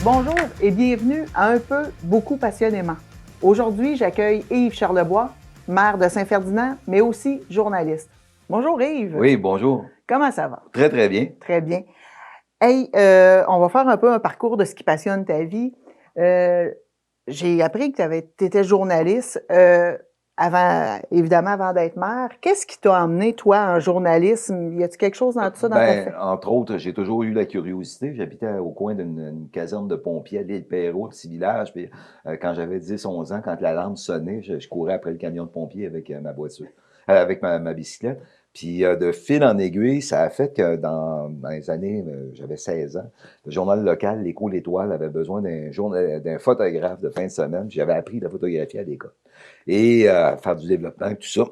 Bonjour et bienvenue à Un peu, beaucoup passionnément. Aujourd'hui, j'accueille Yves Charlebois, maire de Saint-Ferdinand, mais aussi journaliste. Bonjour Yves. Oui, bonjour. Comment ça va? Très, très bien. Très bien. Hey, on va faire un peu un parcours de ce qui passionne ta vie. J'ai appris que tu étais journaliste évidemment avant d'être maire. Qu'est-ce qui t'a emmené, toi, en journalisme? Y a-t-il quelque chose dans tout ça dans ta fait? Entre autres, j'ai toujours eu la curiosité. J'habitais au coin d'une caserne de pompiers à l'île Perrot, petit village. Puis, quand j'avais 10, 11 ans, quand l'alarme sonnait, je courais après le camion de pompiers avec ma voiture, avec ma bicyclette. Puis, de fil en aiguille, ça a fait que dans les années, j'avais 16 ans, le journal local, l'Écho L'Étoile, avait besoin d'un photographe de fin de semaine. J'avais appris la photographie à l'école. Et faire du développement, tout ça.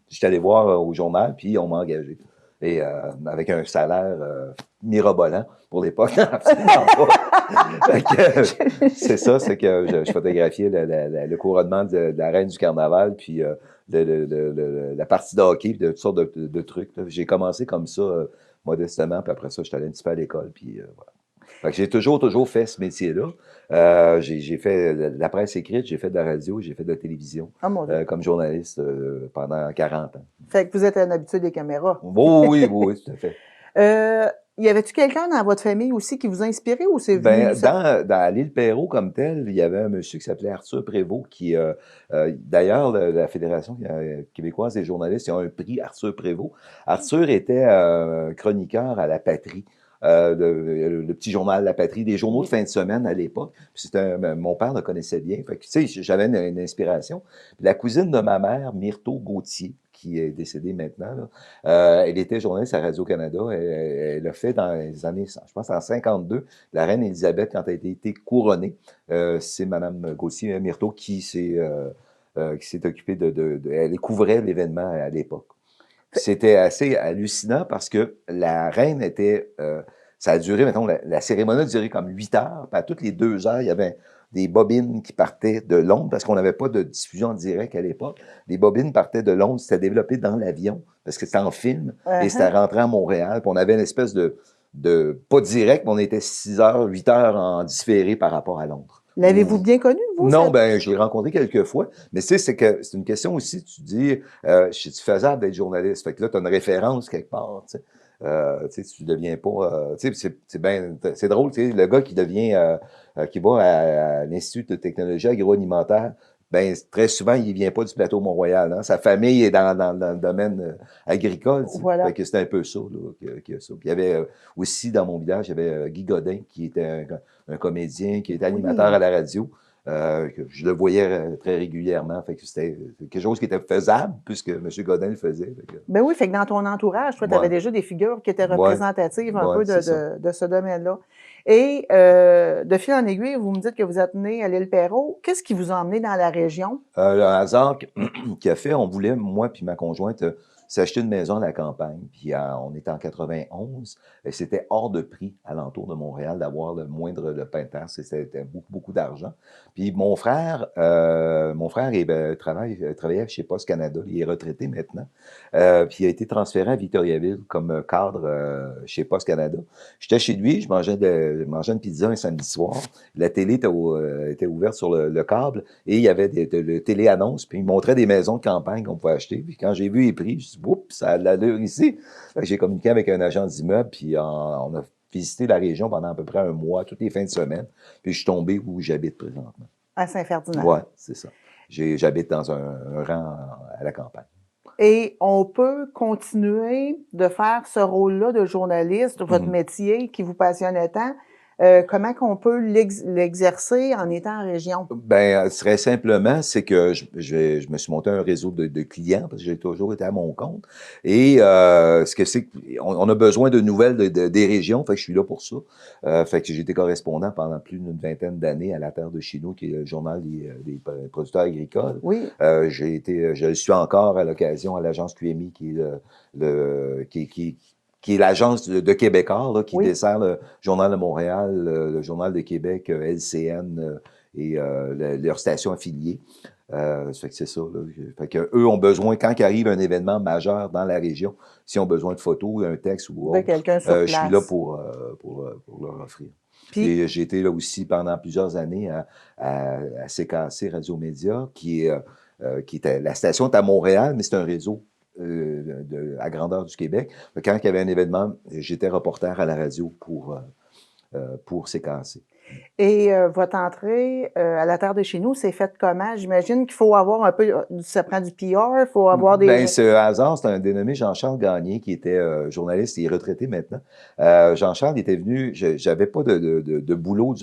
J'étais allé voir au journal, puis on m'a engagé. Et avec un salaire mirobolant pour l'époque, absolument pas. C'est ça, c'est que je photographiais le couronnement de la reine du carnaval, puis la partie de hockey, puis de toutes sortes de trucs. J'ai commencé comme ça, modestement, puis après ça, je suis allé un petit peu à l'école, puis voilà. Fait que j'ai toujours fait ce métier-là. J'ai fait de la presse écrite, j'ai fait de la radio, j'ai fait de la télévision Ah, mon Dieu. comme journaliste pendant 40 ans. Fait que vous êtes un habitué des caméras. Oui, tout à fait. Y avait-tu quelqu'un dans votre famille aussi qui vous a inspiré ou c'est venu ça? Dans l'île Perrot comme tel, il y avait un monsieur qui s'appelait Arthur Prévost qui, d'ailleurs, la Fédération québécoise des journalistes, il y a un prix Arthur Prévost. Arthur était chroniqueur à La Patrie. Le petit journal La Patrie, des journaux de fin de semaine à l'époque. Mon père le connaissait bien. Fait que, tu sais, j'avais une inspiration. Puis la cousine de ma mère, Myrto Gauthier, qui est décédée maintenant, là, elle était journaliste à Radio-Canada. Elle a fait dans les années, je pense en 52, la reine Élisabeth, quand elle a été couronnée. C'est Mme Gauthier Myrto qui s'est occupée elle couvrait l'événement à l'époque. C'était assez hallucinant parce que la reine était... ça a duré, mettons, la cérémonie a duré comme 8 heures. Puis à toutes les 2 heures, il y avait des bobines qui partaient de Londres, parce qu'on n'avait pas de diffusion en direct à l'époque. Les bobines partaient de Londres, c'était développé dans l'avion, parce que c'était en film, et c'était rentré à Montréal. Puis on avait une espèce pas direct, mais on était 6 heures, 8 heures en différé par rapport à Londres. L'avez-vous bien connu, vous? Non, je l'ai rencontré quelques fois. Mais tu sais, c'est une question aussi, tu dis, je suis faisable d'être journaliste. Fait que là, tu as une référence quelque part, tu sais. Tu deviens pas... tu sais, c'est drôle, tu sais, le gars qui va à l'Institut de technologie agroalimentaire, très souvent, il vient pas du plateau Mont-Royal. Hein. Sa famille est dans le domaine agricole. Tu sais. Voilà. Fait que c'était un peu ça, là, ça. Puis il y avait aussi, dans mon village, il y avait Guy Godin, qui était un comédien, qui était animateur à la radio. Que je le voyais très régulièrement. Fait que c'était quelque chose qui était faisable, puisque M. Godin le faisait. Ben oui, fait que dans ton entourage, toi, tu avais déjà des figures qui étaient représentatives un peu de ce domaine-là. Et de fil en aiguille, vous me dites que vous êtes né à l'île Perrot. Qu'est-ce qui vous a emmené dans la région? Le hasard qui a fait, on voulait, moi puis ma conjointe, s'acheter une maison à la campagne. Puis on était en 91. Et c'était hors de prix alentour de Montréal d'avoir le moindre lopin de terre. C'était beaucoup, beaucoup d'argent. Puis mon frère travaillait chez Post Canada. Il est retraité maintenant. Puis il a été transféré à Victoriaville comme cadre chez Post Canada. J'étais chez lui, je mangeais une pizza un samedi soir. La télé était ouverte sur le câble et il y avait de télé-annonces. Puis il montrait des maisons de campagne qu'on pouvait acheter. Puis quand j'ai vu les prix, je me suis dit, oups, ça a de l'allure ici. J'ai communiqué avec un agent d'immeuble, puis on a visité la région pendant à peu près un mois, toutes les fins de semaine. Puis je suis tombé où j'habite présentement. À Saint-Ferdinand. Oui, c'est ça. J'habite dans un rang à la campagne. Et on peut continuer de faire ce rôle-là de journaliste, votre métier qui vous passionnait tant. Comment qu'on peut l'exercer en étant en région? Très simplement, c'est que je me suis monté un réseau de clients parce que j'ai toujours été à mon compte. Et ce que c'est on a besoin de nouvelles des régions, fait que je suis là pour ça. Fait que j'ai été correspondant pendant plus d'une vingtaine d'années à La Terre de Chez nous, qui est le journal des producteurs agricoles. Oui. Je le suis encore à l'occasion à l'agence QMI, qui est l'agence de Québécois, là, qui dessert le Journal de Montréal, le Journal de Québec, LCN et leurs stations affiliées. Ça fait que c'est ça. Là. Fait que eux ont besoin, quand il arrive un événement majeur dans la région, s'ils ont besoin de photos, un texte ou autre, quelqu'un sur place. je suis là pour leur offrir. Puis, Et j'ai été là aussi pendant plusieurs années à CKC Radio-Média, qui était, la station est à Montréal, mais c'est un réseau à grandeur du Québec. Quand il y avait un événement, j'étais reporter à la radio pour CKC. et votre entrée à la Terre de chez nous, c'est faite comment? J'imagine qu'il faut avoir un peu, ça prend du PR, il faut avoir Ben, des... ce hasard, c'est un dénommé Jean-Charles Gagné, qui était journaliste, il est retraité maintenant. Jean-Charles était venu, j'avais pas de boulot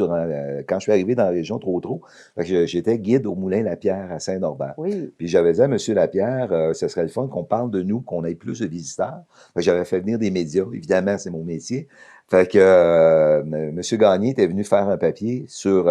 quand je suis arrivé dans la région trop. Fait que j'étais guide au Moulin Lapierre à Saint-Norbert. Oui. Puis j'avais dit à M. Lapierre, ce serait le fun qu'on parle de nous, qu'on ait plus de visiteurs. Fait que j'avais fait venir des médias, évidemment, c'est mon métier. Fait que M. Gagné était venu faire un papier sur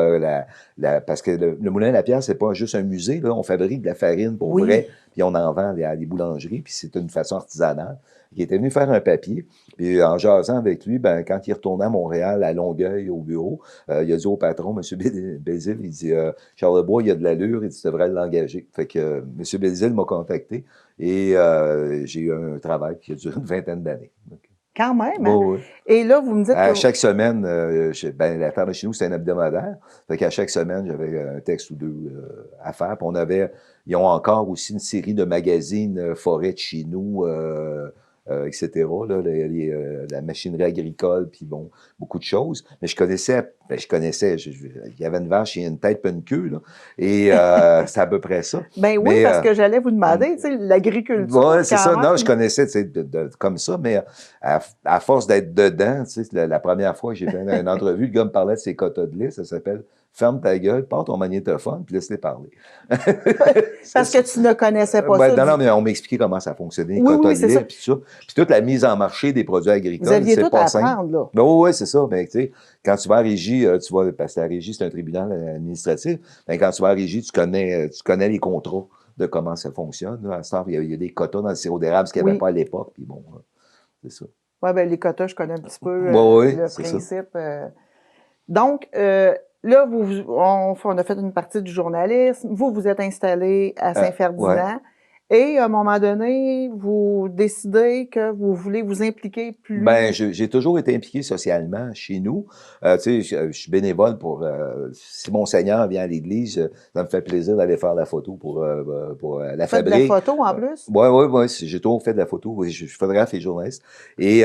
parce que le Moulin Lapierre, c'est pas juste un musée, là, on fabrique de la farine pour Oui. vrai, puis on en vend à des boulangeries, puis c'est une façon artisanale. Il était venu faire un papier, puis en jasant avec lui, ben, quand il retournait à Montréal, à Longueuil, au bureau, il a dit au patron, M. Bézil, il dit Charlebois, il a de l'allure, il dit, tu devrais l'engager. Fait que M. Bézil m'a contacté et j'ai eu un travail qui a duré une vingtaine d'années. Quand même, hein? Bon, oui. Et là, vous me dites À que... chaque semaine, ben, la Terre de chez nous, c'est un hebdomadaire. Fait qu'à chaque semaine, j'avais un texte ou deux à faire. Puis ils ont encore aussi une série de magazines forêt de chez nous, etc. Là, la machinerie agricole, puis bon, beaucoup de choses. Mais je connaissais, il y avait une vache et une tête pas une queue, là. Et c'est à peu près ça. Ben oui, Mais parce que j'allais vous demander, tu sais, l'agriculture, ouais, c'est quand ça. Non, je même. connaissais tu sais, comme ça, mais à force d'être dedans, tu sais, la première fois que j'ai fait une entrevue, le gars me parlait de ses quotas de lait, ça s'appelle Ferme ta gueule, pars ton magnétophone, puis laisse-les parler. C'est Parce ça. que tu ne connaissais pas Ben, ça. non, mais on m'a expliqué comment ça fonctionnait, les Oui, quotas oui, de c'est ça. lait, puis tout ça. Puis toute la mise en marché des produits Vous agricoles, aviez c'est tout pas à simple. apprendre, là. Ben oui, c'est ça. Ben, tu sais, quand tu vas à Régie, tu vas, parce que la Régie, c'est un tribunal administratif. Ben, quand tu vas à Régie, tu connais les contrats de comment ça fonctionne. Là. À ce temps, il y a des quotas dans le sirop d'érable, ce qu'il n'y avait Oui. pas à l'époque. Puis bon, c'est ça. Oui, ben les quotas, je connais un petit peu Oui, oui, le c'est ça. principe. Donc, là, on a fait une partie du journalisme. Vous êtes installé à Ouais. Saint-Ferdinand. Et à un moment donné, vous décidez que vous voulez vous impliquer Ben, plus. j'ai toujours été impliqué socialement chez nous. Tu sais, je suis bénévole si mon Seigneur vient à l'église, ça me fait plaisir d'aller faire la photo pour la Vous faites de la fabrique. photo en plus? Ouais, j'ai toujours fait de la photo. Oui, je suis photographe et journaliste. Et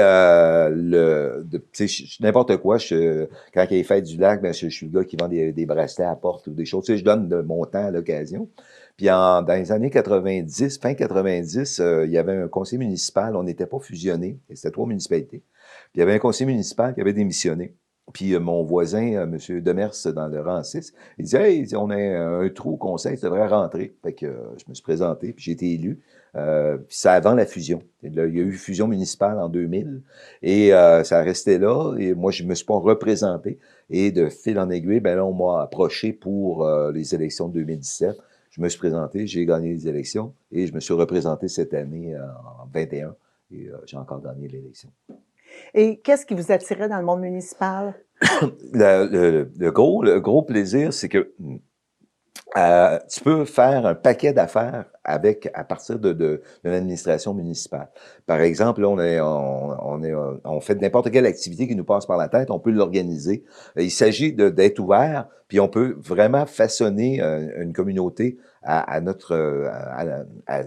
tu sais, n'importe quoi. Quand il y a les fêtes du lac, ben, je suis le gars qui vend des bracelets à la porte ou des choses. Tu sais, je donne de mon temps à l'occasion. Puis dans les années 90, fin 90, il y avait un conseil municipal, on n'était pas fusionnés, c'était 3 municipalités. Puis il y avait un conseil municipal qui avait démissionné. Puis mon voisin, M. Demers, dans le rang 6, il dit « Hey, on a un trou au conseil, tu devrais rentrer. » Fait que je me suis présenté, puis j'ai été élu. Puis c'est avant la fusion. Là, il y a eu fusion municipale en 2000 et ça restait là. Et moi, je me suis pas représenté. Et de fil en aiguille, ben là, on m'a approché pour les élections de 2017. Je me suis présenté, j'ai gagné les élections et je me suis représenté cette année en 21 et j'ai encore gagné l'élection. Et qu'est-ce qui vous attirait dans le monde municipal? Le gros plaisir, c'est que tu peux faire un paquet d'affaires à partir d'une administration municipale. Par exemple, là, on fait n'importe quelle activité qui nous passe par la tête, on peut l'organiser. Il s'agit d'être ouvert, puis on peut vraiment façonner une communauté à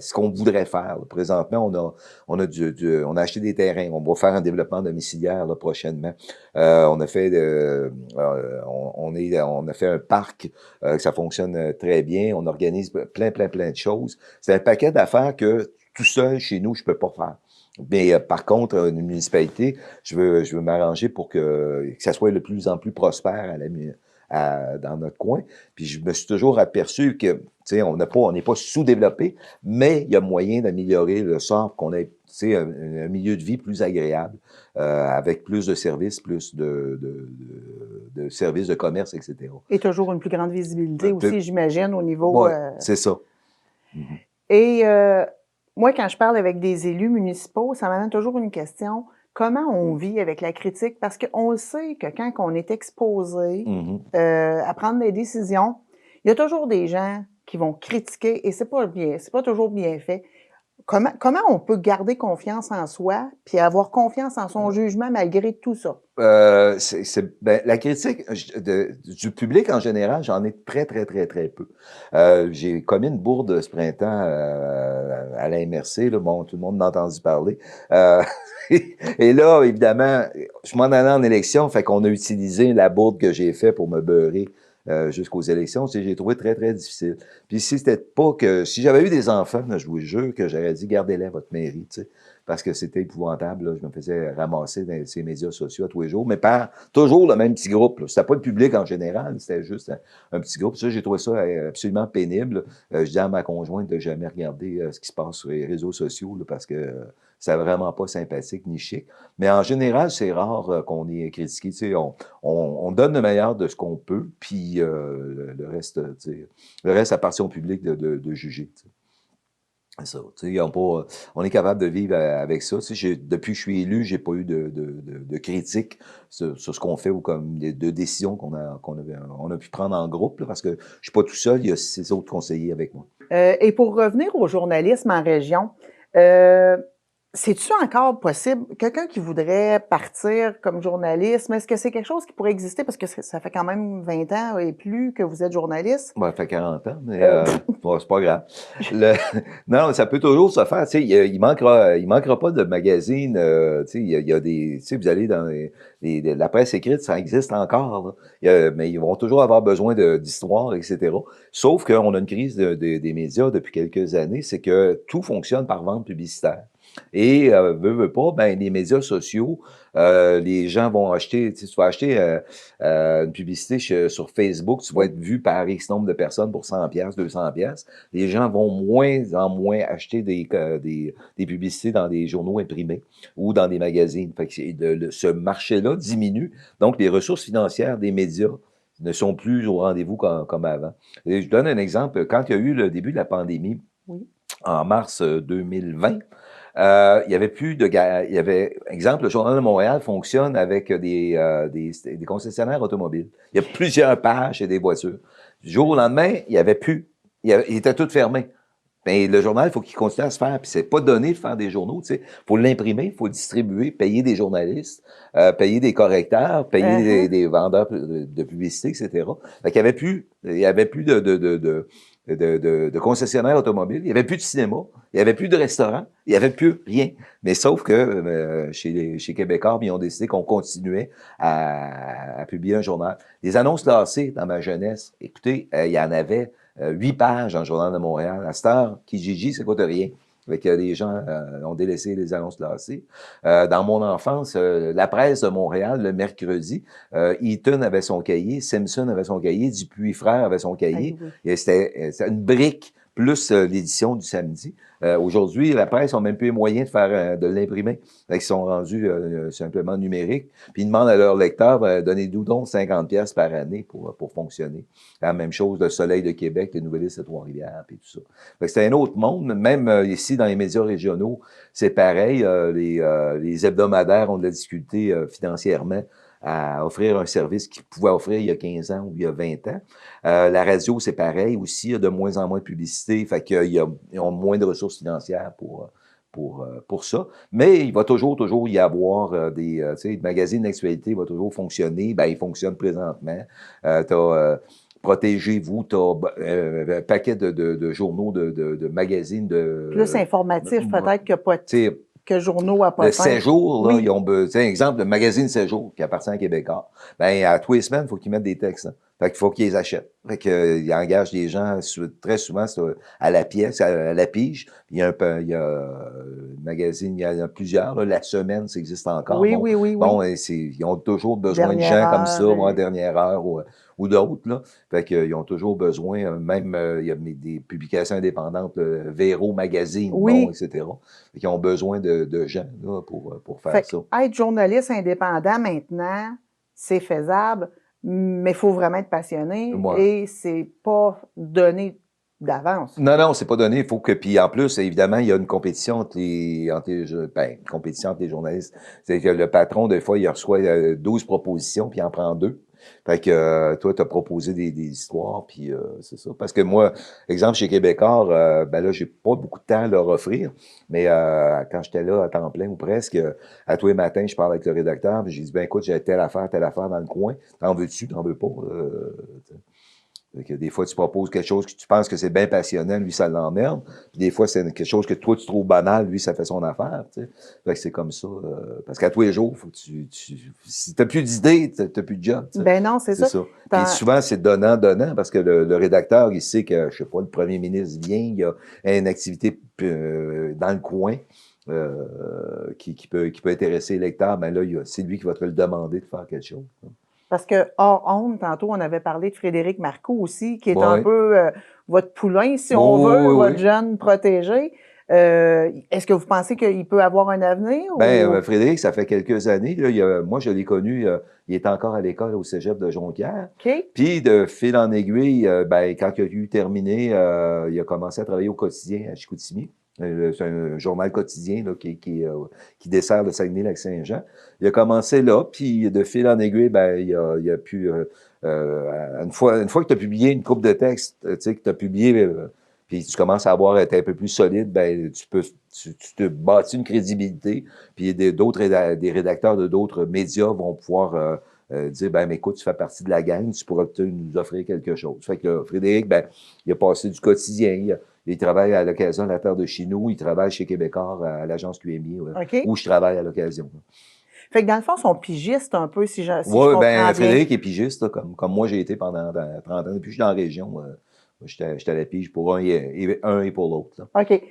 ce qu'on voudrait faire. Présentement, on a acheté des terrains, on va faire un développement domiciliaire là, prochainement. On a fait on a fait un parc, ça fonctionne très bien. On organise plein de choses. C'est un paquet d'affaires que tout seul, chez nous, je peux pas faire. Mais par contre, une municipalité, je veux m'arranger pour que ça soit de plus en plus prospère dans notre coin. Puis je me suis toujours aperçu que, tu sais, on n'est pas sous-développé, mais il y a moyen d'améliorer le sort, qu'on ait, tu sais, un milieu de vie plus agréable, avec plus de services, plus de services de commerce, etc. Et toujours une plus grande visibilité Puis, aussi, j'imagine, au niveau... ouais, c'est ça. Mhm. Et moi, quand je parle avec des élus municipaux, ça m'amène toujours une question. Comment on vit avec la critique? Parce qu'on le sait que quand on est exposé Mhm. à prendre des décisions, il y a toujours des gens qui vont critiquer et c'est pas toujours bien fait. comment on peut garder confiance en soi, puis avoir confiance en son jugement malgré tout ça? Ben, la critique du public en général, j'en ai très, très, très, très peu. J'ai commis une bourde ce printemps à la MRC, là, bon, tout le monde en a entendu parler. Euh, et là, évidemment, je m'en allais en élection, fait qu'on a utilisé la bourde que j'ai fait pour me beurrer jusqu'aux élections. J'ai trouvé très, très difficile. Puis si c'était pas que... Si j'avais eu des enfants, là, je vous jure que j'aurais dit, gardez-les à votre mairie, tu sais, parce que c'était épouvantable. Là. Je me faisais ramasser dans ces médias sociaux à tous les jours, mais par toujours le même petit groupe. C'était pas le public en général, c'était juste un petit groupe. Ça, j'ai trouvé ça absolument pénible. Je dis à ma conjointe de jamais regarder ce qui se passe sur les réseaux sociaux là, parce que c'est vraiment pas sympathique ni chic. Mais en général, c'est rare qu'on ait critiqué. Tu sais, on donne le meilleur de ce qu'on peut, puis le reste, tu sais, le reste appartient au public de juger. Tu sais. C'est ça. Tu sais, on est capable de vivre avec ça. Tu sais, depuis que je suis élu, j'ai pas eu de critiques sur ce qu'on fait ou comme de décisions on a pu prendre en groupe, là, parce que je suis pas tout seul, il y a 6 autres conseillers avec moi. Et pour revenir au journalisme en région, euh, c'est-tu encore possible? Quelqu'un qui voudrait partir comme journaliste, est-ce que c'est quelque chose qui pourrait exister? Parce que ça fait quand même 20 ans et plus que vous êtes journaliste. Ben, ça fait 40 ans, mais Euh, bon, c'est pas grave. Le- non, ça peut toujours se faire. Tu sais, il manquera pas de magazines. Tu sais, il y a des. Tu sais, vous allez dans la presse écrite, ça existe encore. Là. Mais ils vont toujours avoir besoin d'histoire, etc. Sauf qu'on a une crise des médias depuis quelques années, c'est que tout fonctionne par vente publicitaire. Et veut pas, ben les médias sociaux, les gens vont acheter. Tu sais, tu vas acheter une publicité sur Facebook, tu vas être vu par X nombre de personnes pour 100 pièces, 200 pièces. Les gens vont moins en moins acheter des publicités dans des journaux imprimés ou dans des magazines. Fait que ce marché-là diminue. Donc, les ressources financières des médias ne sont plus au rendez-vous comme avant. Et je donne un exemple. Quand il y a eu le début de la pandémie, oui. en mars 2020, il y avait plus de... Il y avait, exemple, le Journal de Montréal fonctionne avec des concessionnaires automobiles. Il y a plusieurs pages et des voitures. Du jour au lendemain, il y avait plus. Il était tout fermé. Mais le journal, il faut qu'il continue à se faire. Puis c'est pas donné de faire des journaux, tu sais. Faut l'imprimer, il faut le distribuer, payer des journalistes, payer des correcteurs, payer Uh-huh. des vendeurs de publicité, etc. Fait qu'il y avait plus, de concessionnaires automobiles, il y avait plus de cinéma, il y avait plus de restaurants, il y avait plus rien. Mais sauf que chez Québécois, ils ont décidé qu'on continuait à publier un journal. Les annonces classées dans ma jeunesse, écoutez, il y en avait 8 pages dans le Journal de Montréal. À cette heure, Kijiji, ça coûte rien. Fait que les gens ont délaissé les annonces classées. Dans mon enfance, la presse de Montréal, le mercredi, Eaton avait son cahier, Simpson avait son cahier, Dupuis Frères avait son cahier. Oui. Et c'était une brique plus l'édition du samedi. Aujourd'hui, la presse n'a même plus les moyens de l'imprimer. Ils sont rendus simplement numériques. Puis ils demandent à leurs lecteurs, donnez-nous donc 50 pièces par année pour fonctionner. La même chose, le Soleil de Québec, les Nouvelles de Trois-Rivières, puis tout ça. C'est un autre monde. Même ici, dans les médias régionaux, c'est pareil. Les hebdomadaires ont de la difficulté financièrement à offrir un service qu'ils pouvaient offrir il y a 15 ans ou il y a 20 ans. La radio, c'est pareil aussi. Il y a de moins en moins de publicité. Fait qu'ils ont moins de ressources financières pour ça. Mais il va toujours y avoir tu sais, le magazine d'actualité va toujours fonctionner. Ben, il fonctionne présentement. Protégez-vous, tu as un paquet de journaux, de magazines, Plus informatif peut-être que journaux à le potin. séjour, là, Oui. ils ont besoin, exemple, le magazine Séjour qui appartient à Québécois. Ben, à tous les semaines, il faut qu'ils mettent des textes. Hein. Fait qu'il faut qu'ils les achètent. Fait que, ils engagent des gens très souvent à la pièce, à la pige. Il y a le magazine, il y en a plusieurs. Là. La semaine, ça existe encore. Oui, oui, oui, oui. Bon, ils ont toujours besoin de Dernière gens comme ça, heure. moi, dernière heure ou d'autres. Là. Fait qu'ils ont toujours besoin, même il y a des publications indépendantes, Véro Magazine, bon, Oui. etc. Fait qu'ils ont besoin de gens là, pour faire Fait ça. être journaliste indépendant maintenant, c'est faisable, mais il faut vraiment être passionné Moi, et c'est pas donné d'avance. non, c'est pas donné. Il faut que, puis en plus, évidemment, il y a une compétition compétition entre les journalistes. C'est que le patron, des fois, il reçoit 12 propositions, puis il en prend deux. Fait que toi, tu as proposé des histoires, puis c'est ça. Parce que moi, exemple, chez Québécois, ben là, j'ai pas beaucoup de temps à leur offrir, mais quand j'étais là à temps plein ou presque, à tous les matins, je parle avec le rédacteur, puis j'ai dit, ben écoute, j'ai telle affaire dans le coin, t'en veux-tu, t'en veux pas? Fait que des fois, tu proposes quelque chose que tu penses que c'est bien passionnant, lui, ça l'emmerde. Puis des fois, c'est quelque chose que toi, tu trouves banal, lui, ça fait son affaire. Tu sais. Fait que c'est comme ça. Parce qu'à tous les jours, faut que si t'as plus d'idées, t'as plus de job. Tu sais. Ben non, c'est C'est ça. ça. Puis souvent, c'est donnant, parce que le rédacteur, il sait que, je sais pas, le premier ministre vient, il y a une activité dans le coin. Qui peut intéresser les lecteurs, ben là, c'est lui qui va te le demander de faire quelque chose. Parce que hors honte, tantôt, on avait parlé de Frédéric Marcoux aussi, qui est un Oui. peu votre poulain, si on Oui, veut, oui, votre oui. jeune protégé. Est-ce que vous pensez qu'il peut avoir un avenir? Ben, Ou... Frédéric, ça fait quelques années. Là, moi, je l'ai connu, il était encore à l'école au cégep de Jonquière. OK. Puis, de fil en aiguille, ben, quand il a eu terminé, il a commencé à travailler au quotidien à Chicoutimi. C'est un journal quotidien là, qui dessert le Saguenay-Lac-Saint-Jean. Il a commencé là, puis de fil en aiguille, ben, il a pu... une fois que tu as publié une couple de textes, tu sais, que tu as publié... puis tu commences à avoir été un peu plus solide, ben tu te bâtis une crédibilité, puis des rédacteurs de d'autres médias vont pouvoir dire, ben écoute, tu fais partie de la gang, tu pourras peut-être nous offrir quelque chose. Fait que là, Frédéric, ben, il a passé du quotidien, il travaille à l'occasion de la Terre de Chinou, il travaille chez Québécois à l'agence QMI, OK. où je travaille à l'occasion. Fait que dans le fond, ils sont pigistes un peu, si je Oui, comprends ben bien. Frédéric est pigiste, là, comme moi j'ai été pendant 30 ans, depuis que je suis dans la région. J'étais à la pige pour un et pour l'autre. Là. OK.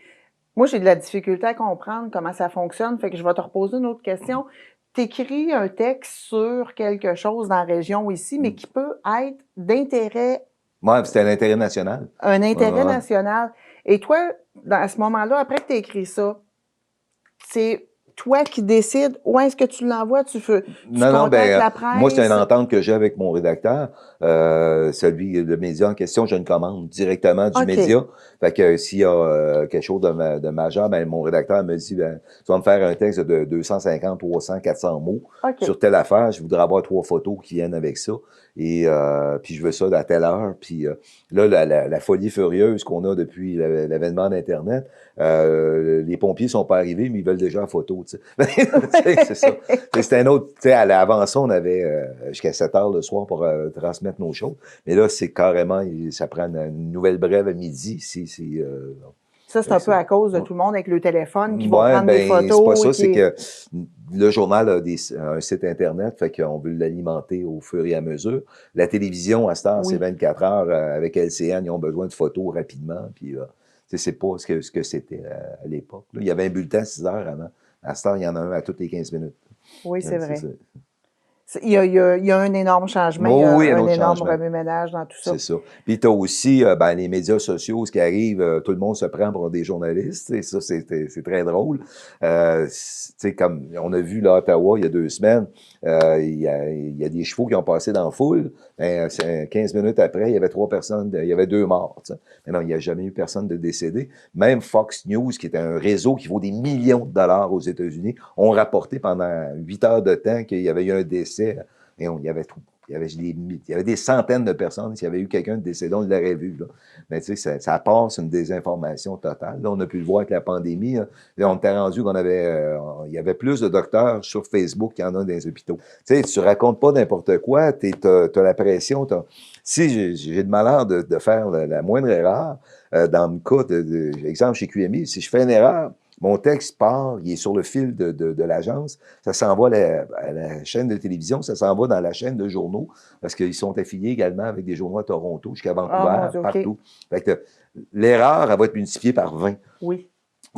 Moi, j'ai de la difficulté à comprendre comment ça fonctionne, fait que je vais te reposer une autre question. Tu écris un texte sur quelque chose dans la région ici, mais qui peut être d'intérêt, Ouais, c'était l'intérêt national. un Ouais, intérêt ouais. national. Et toi, à ce moment-là, après que tu as écrit ça, c'est toi qui décides où est-ce que tu l'envoies, tu Non, non, contactes ben, la moi, c'est une presse. entente que j'ai avec mon rédacteur. Le média en question, j'ai une commande directement du OK. média. Fait que s'il y a quelque chose de majeur, ben, mon rédacteur me dit, ben, tu vas me faire un texte de 250, 300, 400 mots OK. sur telle affaire. Je voudrais avoir 3 photos qui viennent avec ça. Et puis, je veux ça à telle heure. Puis là, la folie furieuse qu'on a depuis l'avènement d'Internet, les pompiers sont pas arrivés, mais ils veulent déjà la photo. Tu sais. C'est ça. C'était un autre, tu sais, avant ça, on avait jusqu'à 7 heures le soir pour transmettre nos choses. Mais là, c'est carrément, ça prend une nouvelle brève à midi. Ça, c'est un peu à cause de tout le monde avec le téléphone qui vont Ouais, prendre des ben, c'est pas photos. ça, c'est que le journal a un site Internet, fait qu'on veut l'alimenter au fur et à mesure. La télévision, à cette heure, c'est Oui. 24 heures. Avec LCN, ils ont besoin de photos rapidement. Puis, tu sais, c'est pas ce que c'était à l'époque. Là, il y avait un bulletin à 6 heures avant. À cette heure, il y en a un à toutes les 15 minutes. Oui, c'est C'est vrai. ça. Il y a un énorme changement, il y Oh a oui, un un autre énorme changement. remue-ménage dans tout ça. C'est ça. Puis tu as aussi ben, les médias sociaux, ce qui arrive, tout le monde se prend pour des journalistes. Et ça, c'est très drôle. Comme on a vu là, à Ottawa il y a 2 semaines, il y a des chevaux qui ont passé dans la foule. 15 minutes après, il y avait 3 personnes, il y avait 2 morts. T'sais. Mais non, il n'y a jamais eu personne de décédé. Même Fox News, qui est un réseau qui vaut des millions de dollars aux États-Unis, ont rapporté pendant 8 heures de temps qu'il y avait eu un décès. Et il y avait tout. Il y avait des centaines de personnes. S'il y avait eu quelqu'un de décédé, on l'aurait vu. Là. Mais tu sais, ça passe une désinformation totale. Là, on a pu le voir avec la pandémie. Là, on était rendu qu'on avait, il y avait plus de docteurs sur Facebook qu'il y en a dans les hôpitaux. Tu sais, tu racontes pas n'importe quoi. T'as la pression. Si j'ai le malheur de faire la moindre erreur, dans le cas exemple chez QMI, si je fais une erreur, mon texte part, il est sur le fil de l'agence, ça s'en va à la chaîne de télévision, ça s'en va dans la chaîne de journaux, parce qu'ils sont affiliés également avec des journaux à Toronto, jusqu'à Ah, mon Vancouver, Dieu, OK. partout. Fait que l'erreur, elle va être multipliée par 20. Oui.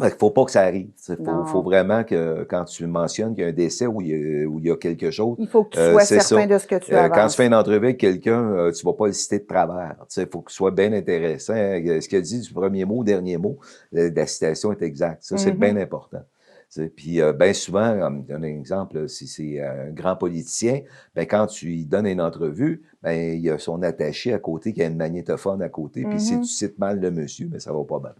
Il faut pas que ça arrive. Il faut Non. vraiment que quand tu mentionnes qu'il y a un décès où il y a quelque chose, Il faut que tu sois c'est certain ça. de ce que tu Quand tu fais avances. une entrevue avec quelqu'un, tu vas pas le citer de travers. Il faut que ce soit bien intéressant. Ce qu'il a dit du premier mot au dernier mot, la citation est exacte. Ça, c'est bien important. Puis, bien souvent, un exemple, si c'est un grand politicien, ben, quand tu lui donnes une entrevue, ben, il y a son attaché à côté qui a une magnétophone à côté. Puis, si tu cites mal le monsieur, ben, ça va pas bien.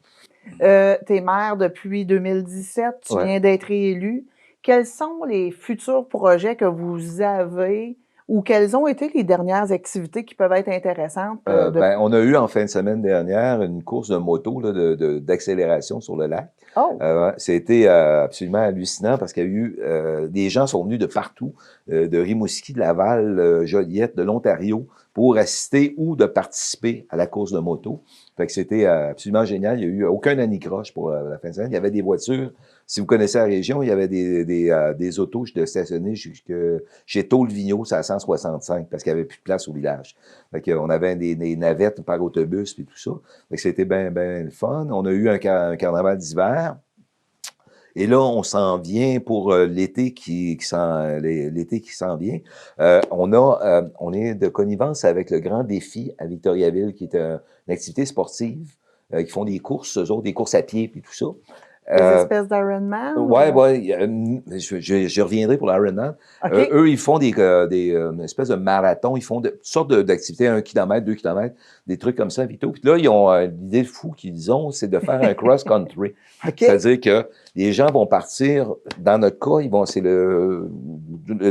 T'es maire depuis 2017, tu Ouais. viens d'être élu. Quels sont les futurs projets que vous avez ou quelles ont été les dernières activités qui peuvent être intéressantes Ben, on a eu en fin de semaine dernière une course de moto là, d'accélération sur le lac. Oh! Ouais, c'était absolument hallucinant parce qu'il y a eu des gens sont venus de partout, de Rimouski, de Laval, Joliette, de l'Ontario, pour assister ou de participer à la course de moto. Fait que c'était absolument génial. Il n'y a eu aucun anicroche pour la fin de semaine. Il y avait des voitures. Si vous connaissez la région, il y avait des autos de stationner chez Tôle-Vigneault, c'est à 165, parce qu'il n'y avait plus de place au village. Fait qu'on avait des navettes par autobus puis tout ça. Fait que c'était bien, bien le fun. On a eu un carnaval d'hiver. Et là, on s'en vient pour l'été qui s'en vient. On est de connivence avec le Grand Défi à Victoriaville, qui est une activité sportive, qui font des courses, eux autres, des courses à pied et tout ça. Des espèces d'Ironman? Ouais, je reviendrai pour l'Ironman. OK. Eux, ils font des espèces de marathons, ils font toutes sortes d'activités, 1 kilomètre, 2 kilomètres, des trucs comme ça, Vito. Puis là, ils ont l'idée fou qu'ils ont, c'est de faire un cross-country. OK. C'est-à-dire que les gens vont partir, dans notre cas, c'est le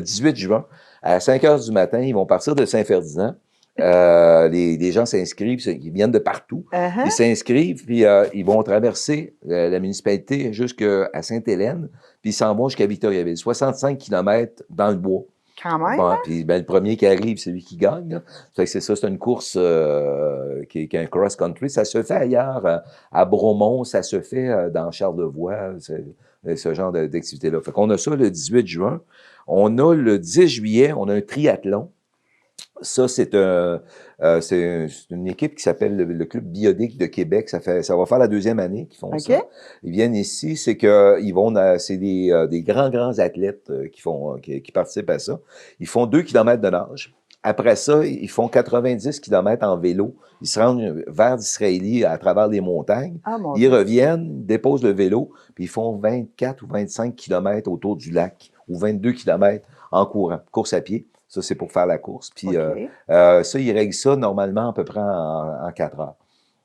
18 juin, à 5 heures du matin, ils vont partir de Saint-Ferdinand. Les gens s'inscrivent, ils viennent de partout. Ils s'inscrivent, puis ils vont traverser la municipalité jusqu'à Sainte-Hélène, puis ils s'en vont jusqu'à Victoriaville. 65 kilomètres dans le bois. Quand même, Bon, hein? puis le premier qui arrive, c'est lui qui gagne. Là. Fait que c'est ça, c'est une course qui est un cross-country. Ça se fait ailleurs, à Bromont, ça se fait dans Charlevoix, ce genre d'activité-là. Fait qu'on a ça le 18 juin. On a le 10 juillet, on a un triathlon. Ça, c'est une équipe qui s'appelle le Club Biodique de Québec. Ça va faire la 2e année qu'ils font ça. Ils viennent ici, c'est des grands athlètes qui participent à ça. Ils font 2 kilomètres de nage. Après ça, ils font 90 kilomètres en vélo. Ils se rendent vers d'Israélie à travers les montagnes. Ah, mon Ils Dieu. reviennent, déposent le vélo, puis ils font 24 ou 25 kilomètres autour du lac ou 22 kilomètres en courant, course à pied. Ça, c'est pour faire la course. Puis ça, ils règlent ça normalement à peu près en 4 heures.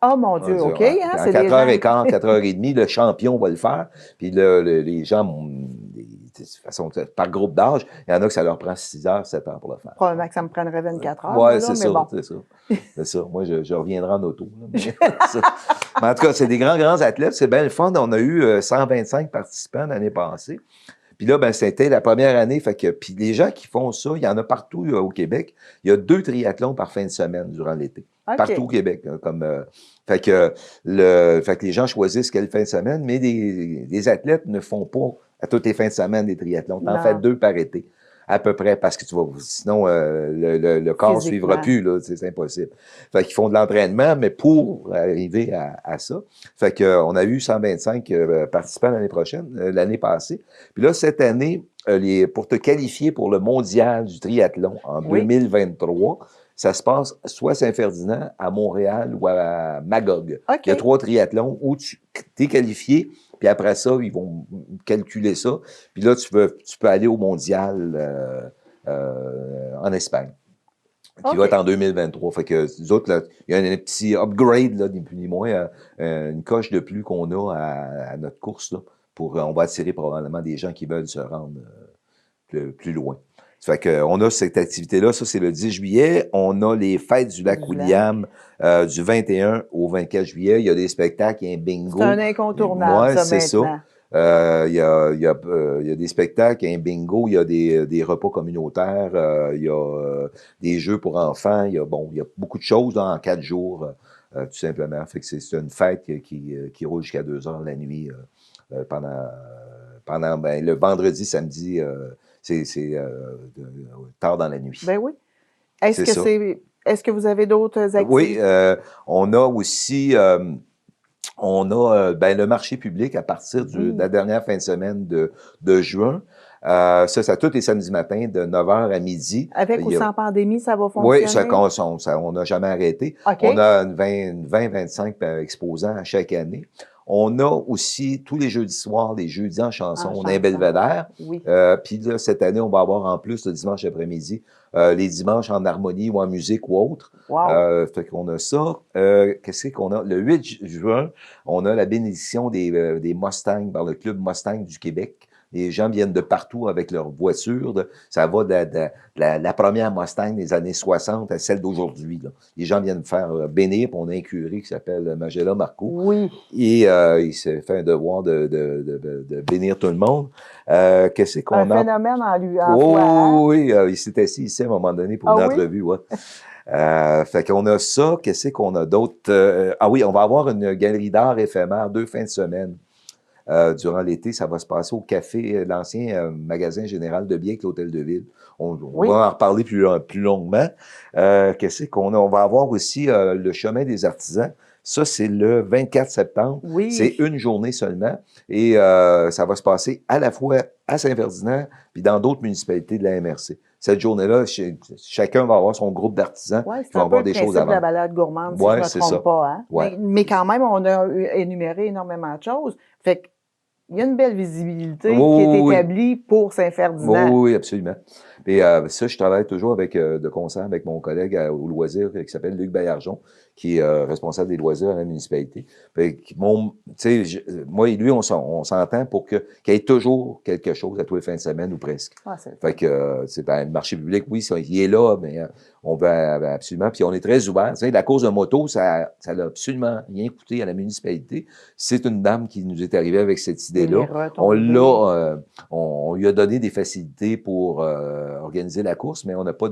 Oh mon Dieu, OK. Hein, en c'est 4 des heures gens... et quart, 4 heures et demie, le champion va le faire. Puis les gens, de façon, par groupe d'âge, il y en a que ça leur prend 6 heures, 7 heures pour le faire. Probablement que ça me prendrait 24 heures. Oui, là, c'est mais ça, bon. c'est ça. C'est ça. Moi, je reviendrai en auto. Là, mais en tout cas, c'est des grands athlètes. C'est bien le fun. On a eu 125 participants l'année passée. Puis là, ben, c'était la première année. Puis les gens qui font ça, il y en a partout au Québec. Il y a 2 triathlons par fin de semaine durant l'été. Okay. Partout au Québec. Fait que les gens choisissent quelle fin de semaine, mais les athlètes ne font pas à toutes les fins de semaine des triathlons. T'en fais 2 par été. À peu près, parce que sinon, le corps ne suivra plus, là, c'est impossible. Fait qu'ils font de l'entraînement, mais pour arriver à ça. Fait qu'on a eu 125 participants l'année passée. Puis là, cette année, pour te qualifier pour le mondial du triathlon en 2023, ça se passe soit à Saint-Ferdinand, à Montréal ou à Magog. Okay. Il y a 3 triathlons où tu es qualifié. Puis après ça, ils vont calculer ça. Puis là, tu peux aller au mondial en Espagne, qui va être en 2023. Fait que nous autres, là, il y a un petit upgrade, là, ni plus ni moins, une coche de plus qu'on a à notre course. Là, on va attirer probablement des gens qui veulent se rendre plus loin. Ça fait qu'on a cette activité-là, ça c'est le 10 juillet. On a les fêtes du lac William du 21 au 24 juillet. Il y a des spectacles, il y a un bingo. C'est un incontournable, ça, c'est maintenant. Il y a des spectacles, il y a un bingo, il y a des repas communautaires, il y a des jeux pour enfants, il y a beaucoup de choses là, en 4 jours, tout simplement. Fait que c'est une fête qui roule jusqu'à 2 heures la nuit pendant le vendredi, samedi, c'est tard dans la nuit. Ben oui. Est-ce que vous avez d'autres activités? Oui, on a aussi le marché public à partir de la dernière fin de semaine de juin. Ça, tous les samedis matins de 9h à midi. Avec ou sans pandémie, ça va fonctionner? Oui, on n'a jamais arrêté. Okay. On a 20-25 exposants à chaque année. On a aussi tous les jeudis soirs, les jeudis en chanson. On a un belvédère. Oui. Puis là, cette année, on va avoir en plus le dimanche après-midi, les dimanches en harmonie ou en musique ou autre. Wow. Fait qu'on a ça. Qu'est-ce qu'on a? Le 8 juin, on a la bénédiction des Mustangs par le Club Mustang du Québec. Les gens viennent de partout avec leur voiture. Ça va la première Mustang des années 60 à celle d'aujourd'hui. Les gens viennent faire bénir, puis on a un curé qui s'appelle Magella Marco. Oui. Et il s'est fait un devoir de bénir tout le monde. Qu'est-ce qu'on Un a? phénomène en lui, en soi, hein? Oui, il s'est assis ici à un moment donné pour Ah une oui? entrevue. Ouais. Fait qu'on a ça. Qu'est-ce qu'on a d'autre? Ah oui, on va avoir une galerie d'art éphémère 2 fins de semaine. Durant l'été, ça va se passer au café, l'ancien magasin général de biens avec l'Hôtel de Ville. On Oui. va en reparler plus longuement. Qu'est-ce qu'on a? On va avoir aussi le chemin des artisans. Ça, c'est le 24 septembre. Oui. C'est une journée seulement. Et ça va se passer à la fois à Saint-Ferdinand puis dans d'autres municipalités de la MRC. Cette journée-là, chacun va avoir son groupe d'artisans Oui, qui c'est vont un peu avoir le des choses principe à de la vendre. balade gourmande, si je Ouais, ne me c'est trompe ça. pas. Hein? Ouais. Mais quand même, on a énuméré énormément de choses. Fait qu'il y a une belle visibilité Oui, qui est oui, oui. établie pour Oui, Saint-Ferdinand. oui, absolument. Et ça, je travaille toujours avec de concert avec mon collègue au loisir qui s'appelle Luc Baillargeon, qui est responsable des loisirs à la municipalité. Fait que moi et lui, on s'entend pour qu'il y ait toujours quelque chose à tous les fins de semaine ou presque. Ah, c'est Fait que le marché public, oui, il est là, mais on veut absolument. Puis on est très ouvert. Tu sais, la course de moto, ça n'a absolument rien coûté à la municipalité. C'est une dame qui nous est arrivée avec cette idée-là. On lui a donné des facilités pour organiser la course, mais on n'a pas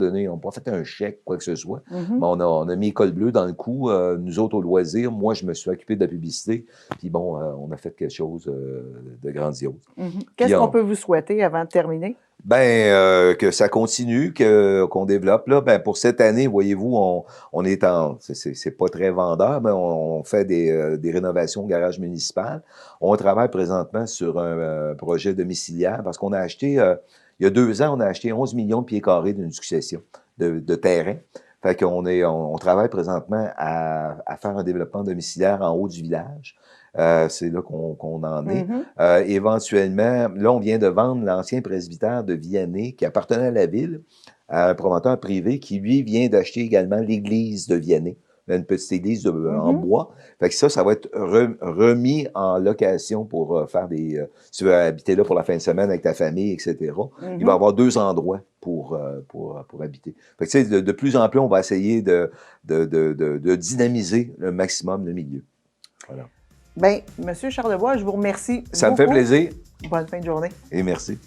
fait un chèque, quoi que ce soit. Mais on a mis Col Bleu dans le coup. Nous autres, au loisir, moi, je me suis occupé de la publicité. Puis bon, on a fait quelque chose de grandiose. Qu'est-ce qu'on peut vous souhaiter avant de terminer? Que ça continue, qu'on développe. Là, pour cette année, voyez-vous, on est c'est pas très vendeur, mais on fait des rénovations au garage municipal. On travaille présentement sur un projet domiciliaire parce qu'on a acheté, il y a 2 ans, on a acheté 11 millions de pieds carrés d'une succession de terrain. Fait on travaille présentement à faire un développement domiciliaire en haut du village. C'est là qu'on en est. Éventuellement, là, on vient de vendre l'ancien presbytère de Vianney qui appartenait à la ville, à un promoteur privé qui, lui, vient d'acheter également l'église de Vianney, une petite église en bois. Fait que ça va être remis en location pour faire si tu veux habiter là pour la fin de semaine avec ta famille, etc. Il va y avoir 2 endroits pour habiter. Fait que, tu sais, de plus en plus, on va essayer de dynamiser le maximum le milieu. Voilà. Bien, M. Charlebois, je vous remercie. Ça me fait plaisir. Bonne fin de journée. Et merci.